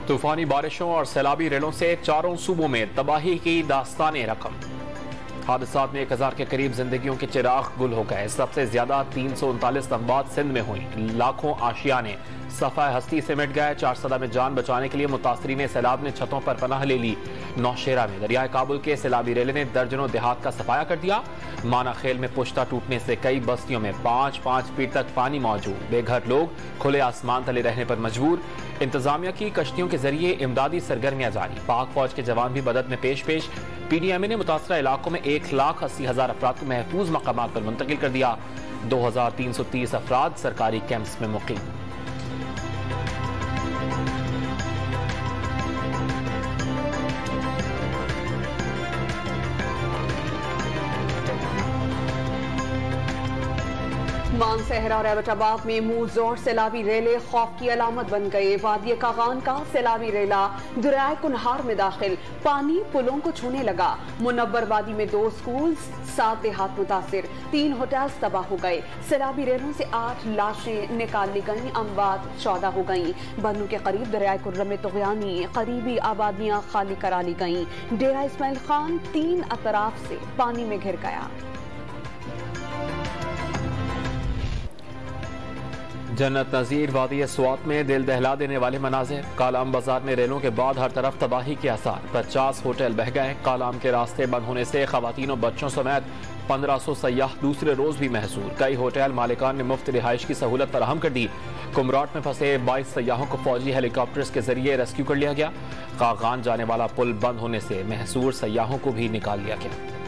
तूफानी बारिशों और सैलाबी रेलों से चारों सूबों में तबाही की दास्ताने रकम। हादसात में 1000 के करीब जिंदगियों के चिराग गुल हो गए। सबसे ज्यादा 339 अमवात सिंध में हुई। लाखों आशियाने सफाए हस्ती से मिट गए। 4 सदा में जान बचाने के लिए मुतासरीन सैलाब ने छतों पर पनाह ले ली। नौशेरा में दरियाए काबुल के सैलाबी रेले ने दर्जनों देहात का सफाया कर दिया। माना खेल में पुश्ता टूटने से कई बस्तियों में 5-5 फीट तक पानी मौजूद। बेघर लोग खुले आसमान तले रहने पर मजबूर। इंतजामिया की कश्तियों के जरिए इमदादी सरगर्मियां जारी। पाक फौज के जवान भी मदद में पेश। PDMA ने मुतासरा इलाकों में 1,80,000 अफराद को महफूज मकामात पर मुंतकिल कर दिया। 2,330 अफराद सरकारी कैंप्स में मुकीम। मानसहरा और एबटाबाद में मुंह जोर सैलाबी रेले खौफ की अलामत बन गए। वादिय कागान का सैलाबी रेला दरियाए कुनहार में दाखिल। पानी पुलों को छूने लगा। मुनव्वर वादी में 2 स्कूल, 7 देहात मुतासिर। 3 होटल्स तबाह हो गए। सैलाबी रेलों से 8 लाशें निकाल ली गईं। अमवात 14 हो गईं। बन्नू के करीब दरियाए कुर्रम में तुगयानी करीबी आबादियां खाली करा ली गईं। डेरा इस्माइल खान 3 अतराफ से पानी में घिर गया। जन्नत नजीर वादी स्वात में दिल दहला देने वाले मनाजिर। कालाम बाजार में रेलों के बाद हर तरफ तबाही के आसार। 50 होटल बह गए। कालाम के रास्ते बंद होने से खवातीन और बच्चों समेत 1500 सयाह दूसरे रोज भी महसूर। कई होटल मालिकान ने मुफ्त रिहाइश की सहूलत फराहम कर दी। कुमराट में फंसे 22 सयाहों को फौजी हेलीकॉप्टर्स के जरिए रेस्क्यू कर लिया गया। कागान जाने वाला पुल बंद होने से महसूर सयाहों को भी निकाल लिया गया।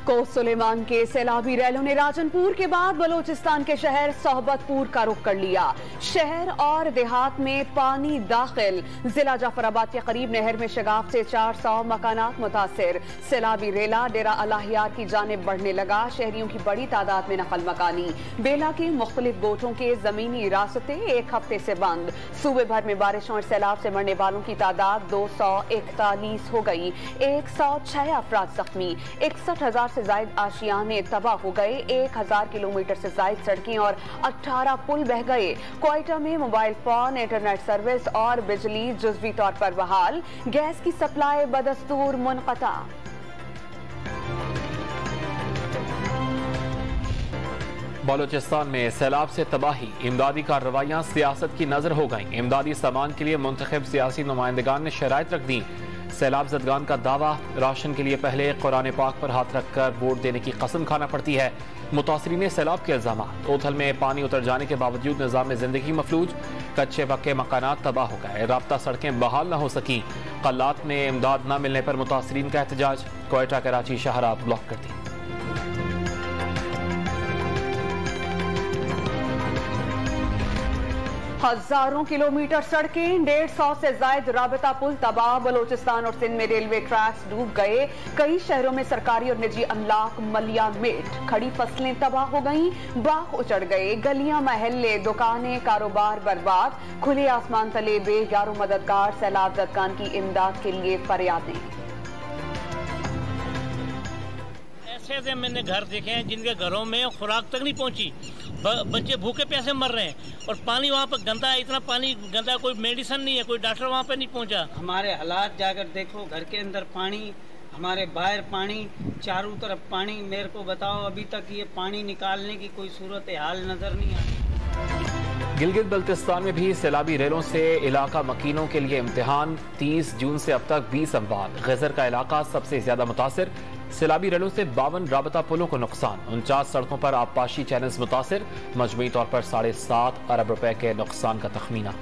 कोस सुलेमान के सैलाबी रेलों ने राजनपुर के बाद बलोचिस्तान के शहर सोहबतपुर का रुख कर लिया। शहर और देहात में पानी दाखिल। जिला जाफराबाद के करीब नहर में शगाफ से 400 मकानात मुतासिर। सैलाबी रेला डेरा अलाहियार की जानिब बढ़ने लगा। शहरियों की बड़ी तादाद में नकल मकानी। बेला के मुख्तलिफ गोटों के जमीनी रास्ते 1 हफ्ते से बंद। सूबे भर में बारिशों और सैलाब से मरने वालों की तादाद 241 हो गई। 106 अफराद जख्मी। 61,000 से ज्यादा आशियाने तबाह हो गए। 1000 किलोमीटर से ज्यादा सड़कें और 18 पुल बह गए। क्वेटा में मोबाइल फोन, इंटरनेट सर्विस और बिजली जुज़वी तौर पर बहाल। गैस की सप्लाई बदस्तूर मुनक़ता। बलोचिस्तान में सैलाब से तबाही। इमदादी कार्रवाइयां सियासत की नजर हो गईं। इमदादी सामान के लिए मुंतखब सियासी नुमाइंदगान ने शराइत रख दी। सैलाब जदगान का दावा, राशन के लिए पहले कुरान पाक पर हाथ रखकर वोट देने की कसम खाना पड़ती है। मुतासरीन सैलाब के इल्जाम। ओथल में पानी उतर जाने के बावजूद निज़ाम जिंदगी मफलूज। कच्चे पक्के मकानात तबाह हो गए। राब्ता सड़कें बहाल न हो सकी। कल्लात में इमदाद न मिलने पर मुतासरीन का एहतजाज। क्वेटा कराची शाहराह ब्लॉक कर दी। हजारों किलोमीटर सड़कें, 150 से ज्यादा राबता पुल तबाह। बलोचिस्तान और सिंध में रेलवे ट्रैक्स डूब गए। कई शहरों में सरकारी और निजी अमलाक मलिया मेट। खड़ी फसलें तबाह हो गईं। बाग उचड़ गए। गलियां, महल्ले, दुकानें, कारोबार बर्बाद। खुले आसमान तले बेयारो मददगार। सैलाब जदगान की इमदाद के लिए फरियादें। ऐसे मैंने घर देखे हैं जिनके घरों में खुराक तक नहीं पहुंची। बच्चे भूखे प्यासे मर रहे हैं और पानी वहाँ पर गंदा है। इतना पानी गंदा, कोई मेडिसिन नहीं है, कोई डॉक्टर वहाँ पे नहीं पहुँचा। हमारे हालात जाकर देखो, घर के अंदर पानी, हमारे बाहर पानी, चारों तरफ पानी। मेरे को बताओ, अभी तक ये पानी निकालने की कोई सूरत हाल नजर नहीं आई। गिलगित बल्तिस्तान में भी सैलाबी रेलों से इलाका मकीनों के लिए इम्तिहान। 30 जून से अब तक 20 अमवात। गजर का इलाका सबसे ज्यादा मुतासिर। सैलाबी रेलों से 52 राबता पुलों को नुकसान। 49 सड़कों पर आबपाशी चैनल्स मुतासिर। मजमूई तौर पर 7.5 अरब रुपए के नुकसान का तखमीना।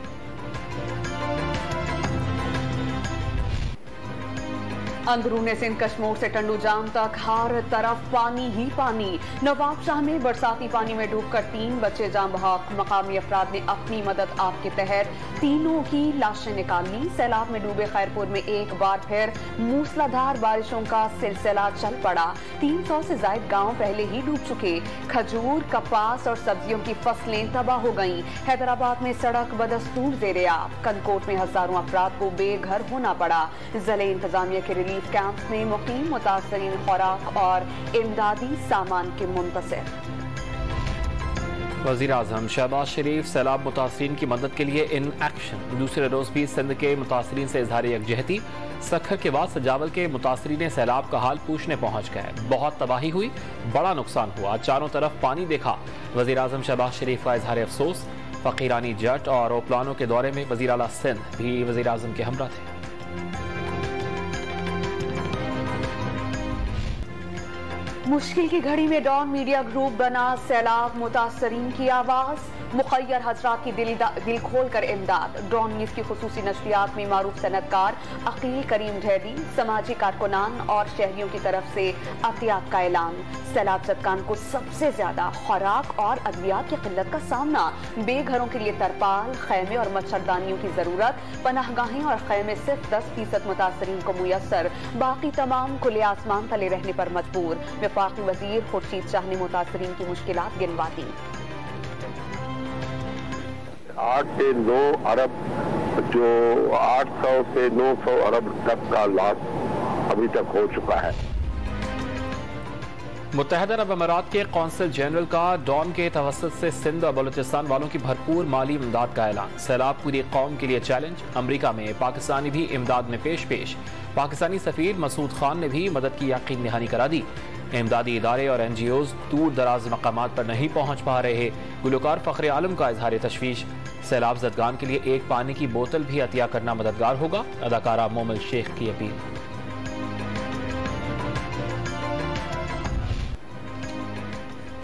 अंदरूने सिंध कश्मीर से टंडू जाम तक हर तरफ पानी ही पानी। नवाब शाह में बरसाती पानी में डूबकर 3 बच्चे जाम बहक। मकामी अफराद ने अपनी मदद आप के तहत तीनों की लाशें निकाल ली। सैलाब में डूबे खैरपुर में एक बार फिर मूसलाधार बारिशों का सिलसिला चल पड़ा। 300 से ज्यादा गांव पहले ही डूब चुके। खजूर, कपास और सब्जियों की फसलें तबाह हो गईं। हैदराबाद में सड़क बदस्तूर ज़ेर-ए-आब। कनकोट में हजारों अफराद को बेघर होना पड़ा। जिले इंतजामिया के रिलीफ कैंप में मुकीम मुतासरीन खुराक और इमदादी सामान के मुंतसिर। वज़ीर आज़म शहबाज शरीफ सैलाब मुतासरीन की मदद के लिए इन एक्शन। दूसरे रोज भी सिंध के मुतासरीन से इजहार यकजहती। सखर के बाद सजावल के मुतासरीन सैलाब का हाल पूछने पहुंच गए। बहुत तबाही हुई, बड़ा नुकसान हुआ, चारों तरफ पानी देखा। वज़ीर आज़म शहबाज शरीफ का इजहार अफसोस। फ़कीरानी जट और ओपलानों के दौरे में वज़ीर आला सिंध भी वज़ीर आज़म के हमरा थे। मुश्किल की घड़ी में डॉन मीडिया ग्रुप बना सैलाब मुतासरीन की आवाज। मुखय्यर हजरात की दिल खोल कर इमदाद। डॉन न्यूज की खुसूसी नशरियात में मारूफ सनतकार अकील करीम ढेडी, समाजी कारकुनान और शहरियों की तरफ से अतियात का ऐलान। सैलाब ज़दगान को सबसे ज्यादा खुराक और अद्वियात की किल्लत का सामना। बेघरों के लिए तरपाल, खैमे और मच्छरदानियों की जरूरत। पनाहगाहें और खैमे सिर्फ 10% मुतासरीन को मुयस्सर, बाकी तमाम खुले आसमान तले रहने पर मजबूर। वफाकी वजीर खुर्शीद शाह ने मुतासरीन की मुश्किलात गिनवा दी। 8 से 9 अरब जो 800 से 900 अरब तक का लॉस अभी तक हो चुका है। मुत्तहिदा अरब अमारात के कौंसल जनरल का डॉन के तवस्सुत से सिंध और बलूचिस्तान वालों की भरपूर माली इमदाद का ऐलान। सैलाब पूरी कौम के लिए चैलेंज। अमरीका में पाकिस्तानी भी इमदाद में पेश। पाकिस्तानी सफीर मसूद खान ने भी मदद की यकीन दहानी करा दी। इमदादी इदारे और NGOs दूर दराज मकामात पर नहीं पहुंच पा रहे। गुलकार फखरे आलम का इजहार तशवीश। सैलाब ज़दगान के लिए एक पानी की बोतल भी अतिया करना मददगार होगा। अदाकारा मोमिल शेख की अपील।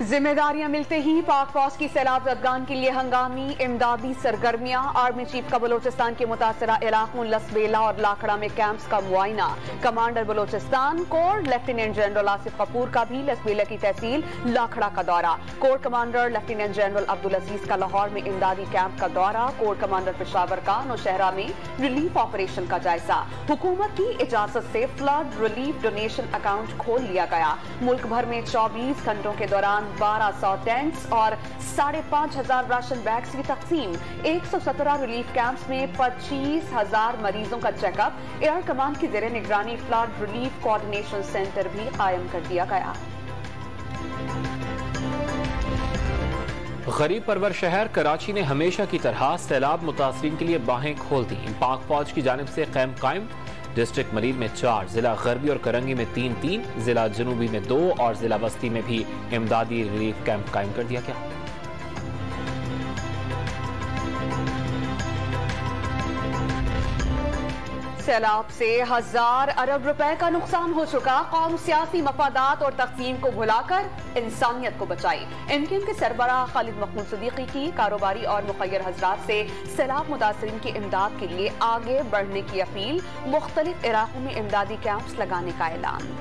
जिम्मेदारियां मिलते ही पाक फौज की सैलाब ज़दगान के लिए हंगामी इमदादी सरगर्मियां। आर्मी चीफ का बलोचिस्तान के मुतासरा इलाकों लसबेला और लाखड़ा में कैंप्स का मुआयना। Commander Balochistan corps lieutenant general Asif Kapoor का भी लसबेला की तहसील लाखड़ा का दौरा। Corps commander lieutenant general Abdul Aziz का लाहौर में इमदादी कैंप का दौरा। कोर कमांडर पेशावर का नौशहरा में रिलीफ ऑपरेशन का जायजा। हुकूमत की इजाजत से फ्लड रिलीफ डोनेशन अकाउंट खोल लिया गया। मुल्क भर में 24 घंटों के दौरान 1200 टेंट्स और 5,500 राशन बैग्स की तकसीम। 117 रिलीफ कैंप्स में 25,000 मरीजों का चेकअप। एयर कमांड की ज़ेरे निगरानी फ्लड रिलीफ कोऑर्डिनेशन सेंटर भी कायम कर दिया गया। गरीब परवर शहर कराची ने हमेशा की तरह सैलाब मुतासरीन के लिए बाहें खोल दी। पाक फौज की जानिब से कैंप कायम। डिस्ट्रिक्ट मरीब में 4, जिला गरबी और करंगी में 3, जिला जनूबी में 2 और जिला बस्ती में भी इमदादी रिलीफ कैंप कायम कर दिया गया। सैलाब से 1000 अरब रुपए का नुकसान हो चुका। कौम सियासी मफादात और तकसीम को भुलाकर इंसानियत को बचाई। MKM के सरबराह खालिद मखमूद सिद्दीकी की कारोबारी और मुखय्यर हजरात से सैलाब मुतासरीन की इमदाद के लिए आगे बढ़ने की अपील। मुख्तलिफ इलाकों में इमदादी कैंप्स लगाने का ऐलान।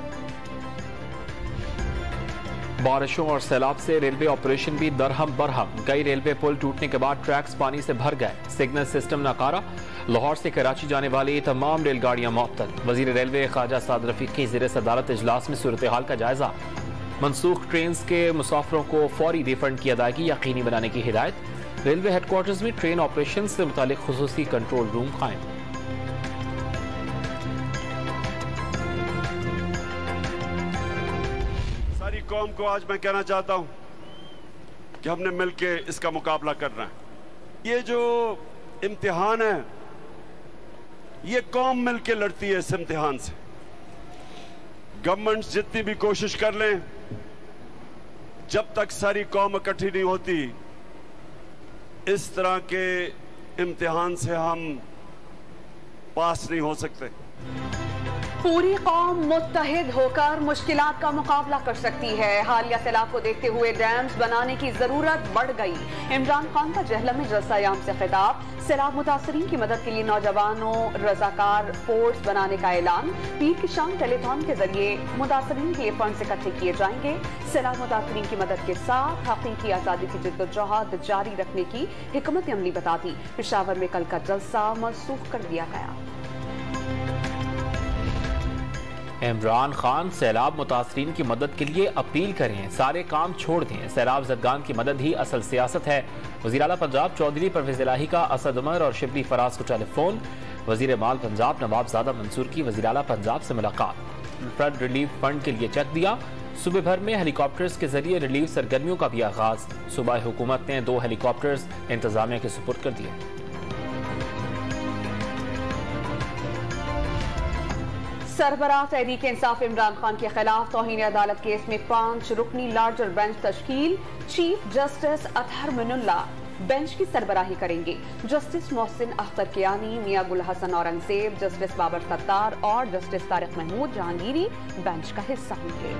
बारिशों और सैलाब से रेलवे ऑपरेशन भी दरहम बरहम। कई रेलवे पुल टूटने के बाद ट्रैक्स पानी से भर गए। सिग्नल सिस्टम नाकारा। लाहौर से कराची जाने वाली तमाम रेलगाड़ियां मुअत्तल। वजीर रेलवे ख्वाजा साद रफीक की ज़ेरे सदारत इजलास में सूरत हाल का जायजा। मनसूख ट्रेन के मुसाफिरों को फौरी रिफंड की अदायगी यकीनी बनाने की हिदायत। रेलवे हेडक्वार्टर्स में ट्रेन ऑपरेशन से मुतालिक खुसूसी कंट्रोल रूम कायम। सारी कौम को आज मैं कहना चाहता हूं कि हमने मिलके इसका मुकाबला करना है। ये जो इम्तिहान है, ये कौम मिलके लड़ती है इस इम्तिहान से। गवर्नमेंट जितनी भी कोशिश कर लें, जब तक सारी कौम इकट्ठी नहीं होती, इस तरह के इम्तिहान से हम पास नहीं हो सकते। पूरी कौम मुत्तहिद होकर मुश्किलात का मुकाबला कर सकती है। हालिया सैलाब को देखते हुए डैम्स बनाने की जरूरत बढ़ गई। इमरान खान का जहलम में जलसा-ए-आम से खिताब। सैलाब मुतासरीन की मदद के लिए नौजवानों रजाकार फोर्स बनाने का ऐलान। पीर की शाम टेलीथॉन के जरिए मुतासरीन के लिए फंड इकट्ठे किए जाएंगे। सैलाब मुतासरीन की मदद के साथ हकीकी आजादी की जिद्दोजहद जारी रखने की हिकमत अमली बता दी। पेशावर में कल का जलसा मनसूख कर दिया गया। इमरान खान सैलाब मुतासरीन की मदद के लिए अपील करें, सारे काम छोड़ दें। सैलाब ज़दगान की मदद ही असल सियासत है। वज़ीर आला पंजाब चौधरी परवेज़ इलाही का असद उमर और शिबली फराज को टेलीफोन। वज़ीर माल पंजाब नवाब ज़ादा मंसूर की वज़ीर आला पंजाब से मुलाकात। फ्लड रिलीफ फंड के लिए चेक दिया। सूबे भर में हेलीकॉप्टर्स के जरिए रिलीफ सरगर्मियों का भी आगाज। सूबाई हुकूमत ने 2 हेलीकॉप्टर्स इंतजामिया के सुपुर्द कर दिए। सरबराह तहरीक इंसाफ इमरान खान के खिलाफ तौहीन अदालत केस में 5 रुकनी लार्जर बेंच तश्कील। Chief justice Athar Minallah bench की सरबराही करेंगे। Justice Mohsin Akhtar Kayani, Miangul Hassan Aurangzeb, justice Babar Sattar और जस्टिस तारिक महमूद जहांगीरी बेंच का हिस्सा होंगे।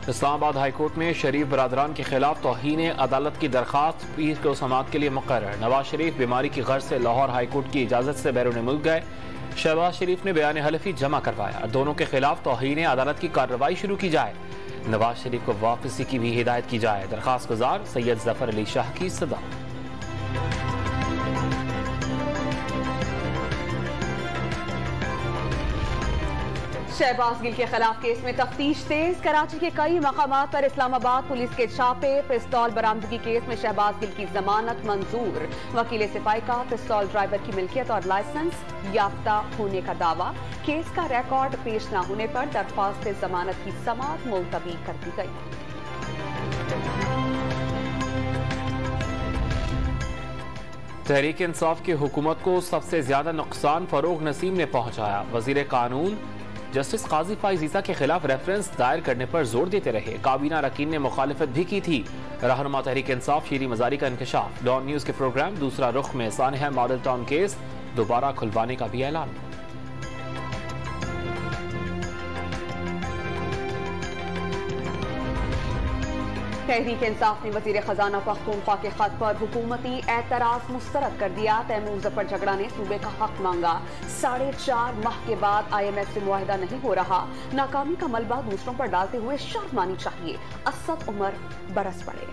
इस्लामाबाद हाईकोर्ट में शरीफ बरादरान के खिलाफ तौहीन अदालत की दरखास्त पीर को समाअत के लिए मुकर्रर। नवाज शरीफ बीमारी की गर्ज से लाहौर हाईकोर्ट की इजाजत से बैरून मुल्क गए। शहबाज शरीफ ने बयान हलफी जमा करवाया। दोनों के खिलाफ तौहीन अदालत की कार्रवाई शुरू की जाए। नवाज शरीफ को वापसी की भी हिदायत की जाए। दरखास्त गुजार सैयद जफर अली शाह की सदा। शहबाज गिल के खिलाफ केस में तफ्तीश तेज। कराची के कई मकामात पर इस्लामाबाद पुलिस के छापे। पिस्तौल बरामदगी केस में शहबाज गिल की जमानत मंजूर। वकील सिपाही का पिस्तौल ड्राइवर की मिल्कियत और लाइसेंस याफ्ता होने का दावा। केस का रिकॉर्ड पेश न होने पर दरख्वास्त जमानत की समाअत मुलतवी कर दी गई। तहरीक इंसाफ की हुकूमत को सबसे ज्यादा नुकसान फरोग नसीम ने पहुंचाया। वजीर कानून जस्टिस काजी फाइज ईसा के खिलाफ रेफरेंस दायर करने पर जोर देते रहे। काबीना अरकान ने मुखालिफत भी की थी। रहनुमा तहरीक इंसाफ शीरी मजारी का इंकशाफ। डॉन न्यूज के प्रोग्राम दूसरा रुख में सानहा मॉडल टाउन केस दोबारा खुलवाने का भी ऐलान। तहरीक इंसाफ ने वजीर खजाना पख्तूनख्वा के खत पर हुकूमती एतराज मुस्तरद कर दिया। तैमूर जफर झगड़ा ने सूबे का हक मांगा। 4.5 माह के बाद IMF से मुआहिदा नहीं हो रहा। नाकामी का मलबा दूसरों पर डालते हुए शर्म आनी चाहिए। असद उमर बरस पड़े।